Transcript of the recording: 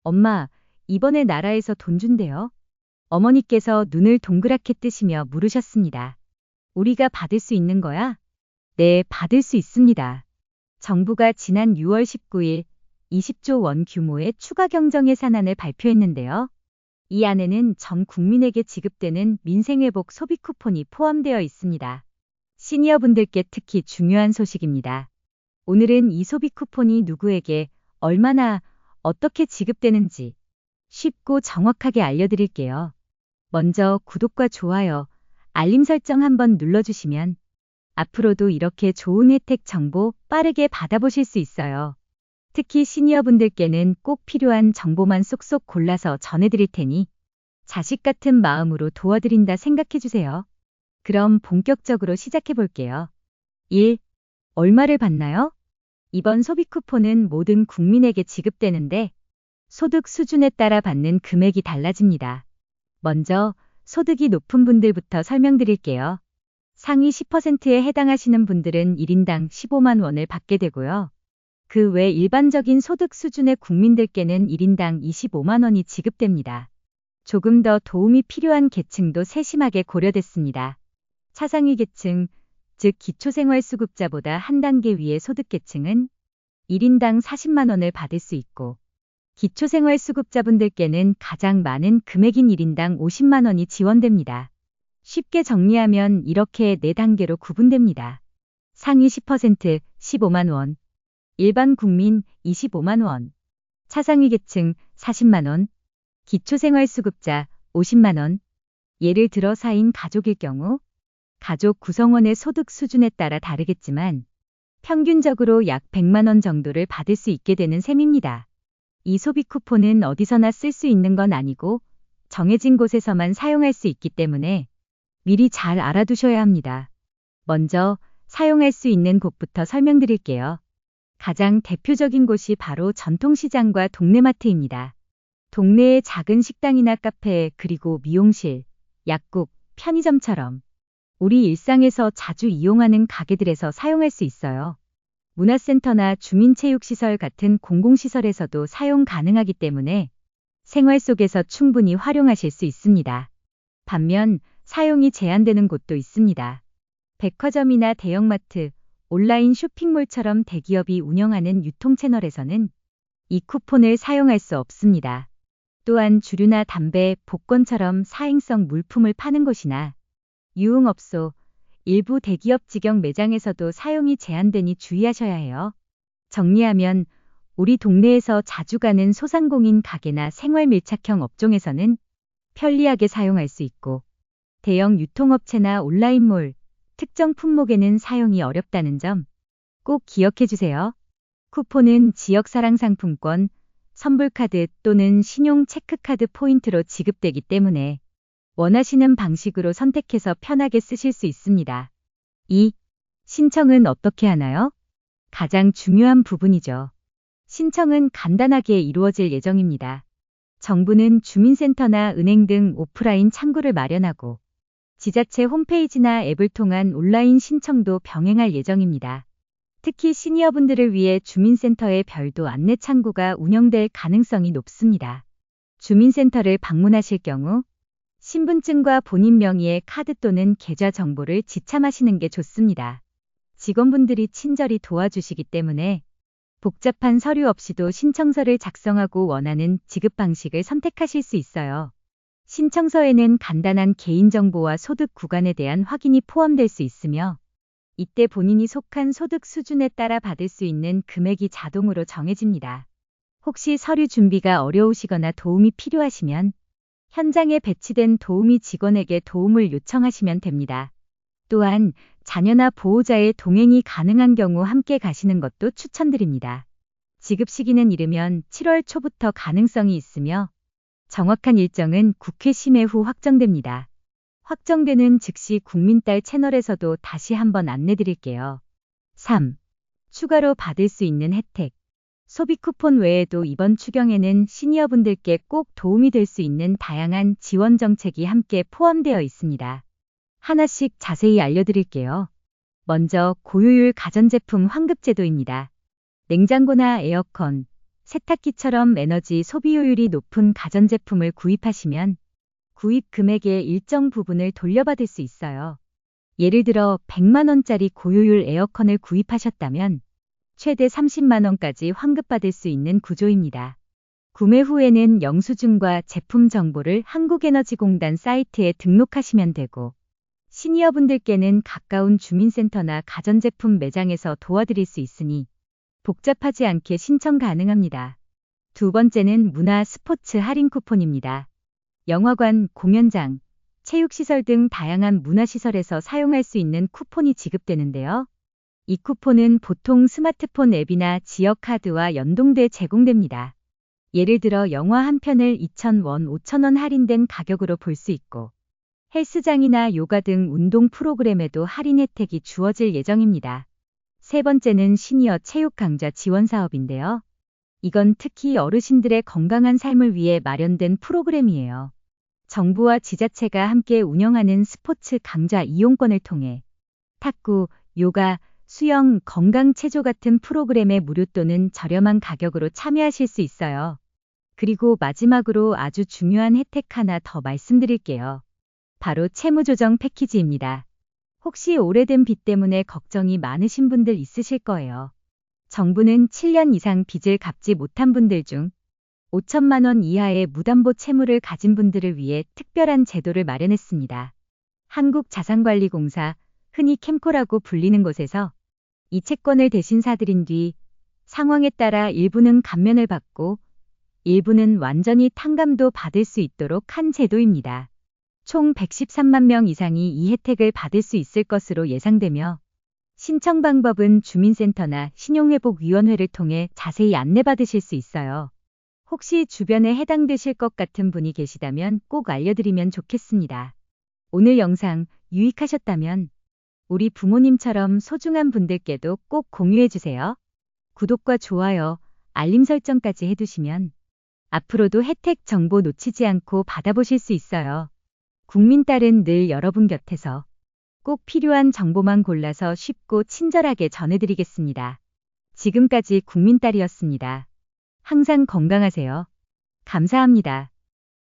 엄마, 이번에 나라에서 돈 준대요. 어머니께서 눈을 동그랗게 뜨시며 물으셨습니다. 우리가 받을 수 있는 거야? 네, 받을 수 있습니다. 정부가 지난 6월 19일 20조 원 규모의 추가 경정 예산안을 발표했는데요. 이 안에는 전 국민에게 지급되는 민생회복 소비 쿠폰이 포함되어 있습니다. 시니어분들께 특히 중요한 소식입니다. 오늘은 이 소비 쿠폰이 누구에게 얼마나 어떻게 지급되는지 쉽고 정확하게 알려드릴게요. 먼저 구독과 좋아요, 알림 설정 한번 눌러주시면 앞으로도 이렇게 좋은 혜택 정보 빠르게 받아보실 수 있어요. 특히 시니어분들께는 꼭 필요한 정보만 쏙쏙 골라서 전해드릴 테니 자식 같은 마음으로 도와드린다 생각해주세요. 그럼 본격적으로 시작해 볼게요. 1. 얼마를 받나요? 이번 소비 쿠폰은 모든 국민에게 지급되는데 소득 수준에 따라 받는 금액이 달라집니다. 먼저 소득이 높은 분들부터 설명드릴게요. 상위 10%에 해당하시는 분들은 1인당 15만 원을 받게 되고요. 그 외 일반적인 소득 수준의 국민들께는 1인당 25만 원이 지급됩니다. 조금 더 도움이 필요한 계층도 세심하게 고려됐습니다. 차상위 계층, 즉 기초생활수급자보다 한 단계 위의 소득계층은 1인당 40만 원을 받을 수 있고 기초생활수급자분들께는 가장 많은 금액인 1인당 50만 원이 지원됩니다. 쉽게 정리하면 이렇게 4단계로 구분됩니다. 상위 10% 15만 원, 일반 국민 25만 원, 차상위 계층 40만 원, 기초생활수급자 50만 원. 예를 들어 4인 가족일 경우 가족 구성원의 소득 수준에 따라 다르겠지만 평균적으로 약 100만 원 정도를 받을 수 있게 되는 셈입니다. 이 소비 쿠폰은 어디서나 쓸 수 있는 건 아니고 정해진 곳에서만 사용할 수 있기 때문에 미리 잘 알아두셔야 합니다. 먼저 사용할 수 있는 곳부터 설명드릴게요. 가장 대표적인 곳이 바로 전통시장과 동네마트입니다. 동네의 작은 식당이나 카페, 그리고 미용실, 약국, 편의점처럼 우리 일상에서 자주 이용하는 가게들에서 사용할 수 있어요. 문화센터나 주민체육시설 같은 공공시설에서도 사용 가능하기 때문에 생활 속에서 충분히 활용하실 수 있습니다. 반면 사용이 제한되는 곳도 있습니다. 백화점이나 대형마트, 온라인 쇼핑몰처럼 대기업이 운영하는 유통채널에서는 이 쿠폰을 사용할 수 없습니다. 또한 주류나 담배, 복권처럼 사행성 물품을 파는 곳이나 유흥업소, 일부 대기업 직영 매장에서도 사용이 제한되니 주의하셔야 해요. 정리하면 우리 동네에서 자주 가는 소상공인 가게나 생활밀착형 업종에서는 편리하게 사용할 수 있고 대형 유통업체나 온라인몰, 특정 품목에는 사용이 어렵다는 점 꼭 기억해 주세요. 쿠폰은 지역사랑상품권, 선불카드 또는 신용체크카드 포인트로 지급되기 때문에 원하시는 방식으로 선택해서 편하게 쓰실 수 있습니다. 2. 신청은 어떻게 하나요? 가장 중요한 부분이죠. 신청은 간단하게 이루어질 예정입니다. 정부는 주민센터나 은행 등 오프라인 창구를 마련하고 지자체 홈페이지나 앱을 통한 온라인 신청도 병행할 예정입니다. 특히 시니어분들을 위해 주민센터에 별도 안내 창구가 운영될 가능성이 높습니다. 주민센터를 방문하실 경우 신분증과 본인 명의의 카드 또는 계좌 정보를 지참하시는 게 좋습니다. 직원분들이 친절히 도와주시기 때문에 복잡한 서류 없이도 신청서를 작성하고 원하는 지급 방식을 선택하실 수 있어요. 신청서에는 간단한 개인정보와 소득 구간에 대한 확인이 포함될 수 있으며 이때 본인이 속한 소득 수준에 따라 받을 수 있는 금액이 자동으로 정해집니다. 혹시 서류 준비가 어려우시거나 도움이 필요하시면 현장에 배치된 도우미 직원에게 도움을 요청하시면 됩니다. 또한 자녀나 보호자의 동행이 가능한 경우 함께 가시는 것도 추천드립니다. 지급 시기는 이르면 7월 초부터 가능성이 있으며 정확한 일정은 국회 심의 후 확정됩니다. 확정되는 즉시 국민딸 채널에서도 다시 한번 안내드릴게요. 3. 추가로 받을 수 있는 혜택. 소비 쿠폰 외에도 이번 추경에는 시니어분들께 꼭 도움이 될 수 있는 다양한 지원 정책이 함께 포함되어 있습니다. 하나씩 자세히 알려드릴게요. 먼저 고효율 가전제품 환급제도입니다. 냉장고나 에어컨, 세탁기처럼 에너지 소비 효율이 높은 가전제품을 구입하시면 구입 금액의 일정 부분을 돌려받을 수 있어요. 예를 들어 100만 원짜리 고효율 에어컨을 구입하셨다면 최대 30만 원까지 환급받을 수 있는 구조입니다. 구매 후에는 영수증과 제품 정보를 한국에너지공단 사이트에 등록하시면 되고, 시니어분들께는 가까운 주민센터나 가전제품 매장에서 도와드릴 수 있으니 복잡하지 않게 신청 가능합니다. 두 번째는 문화 스포츠 할인 쿠폰입니다. 영화관, 공연장, 체육시설 등 다양한 문화시설에서 사용할 수 있는 쿠폰이 지급되는데요. 이 쿠폰은 보통 스마트폰 앱이나 지역카드와 연동돼 제공됩니다. 예를 들어 영화 한 편을 2,000원, 5,000원 할인된 가격으로 볼 수 있고, 헬스장이나 요가 등 운동 프로그램에도 할인 혜택이 주어질 예정입니다. 세 번째는 시니어 체육 강좌 지원 사업인데요. 이건 특히 어르신들의 건강한 삶을 위해 마련된 프로그램이에요. 정부와 지자체가 함께 운영하는 스포츠 강좌 이용권을 통해 탁구, 요가, 수영, 건강체조 같은 프로그램에 무료 또는 저렴한 가격으로 참여하실 수 있어요. 그리고 마지막으로 아주 중요한 혜택 하나 더 말씀드릴게요. 바로 채무조정 패키지입니다. 혹시 오래된 빚 때문에 걱정이 많으신 분들 있으실 거예요. 정부는 7년 이상 빚을 갚지 못한 분들 중 5천만 원 이하의 무담보 채무를 가진 분들을 위해 특별한 제도를 마련했습니다. 한국자산관리공사, 흔히 캠코라고 불리는 곳에서 이 채권을 대신 사들인 뒤 상황에 따라 일부는 감면을 받고 일부는 완전히 탕감도 받을 수 있도록 한 제도입니다. 총 113만 명 이상이 이 혜택을 받을 수 있을 것으로 예상되며 신청 방법은 주민센터나 신용회복위원회를 통해 자세히 안내받으실 수 있어요. 혹시 주변에 해당되실 것 같은 분이 계시다면 꼭 알려드리면 좋겠습니다. 오늘 영상 유익하셨다면 우리 부모님처럼 소중한 분들께도 꼭 공유해주세요. 구독과 좋아요, 알림 설정까지 해두시면 앞으로도 혜택 정보 놓치지 않고 받아보실 수 있어요. 국민딸은 늘 여러분 곁에서 꼭 필요한 정보만 골라서 쉽고 친절하게 전해드리겠습니다. 지금까지 국민딸이었습니다. 항상 건강하세요. 감사합니다.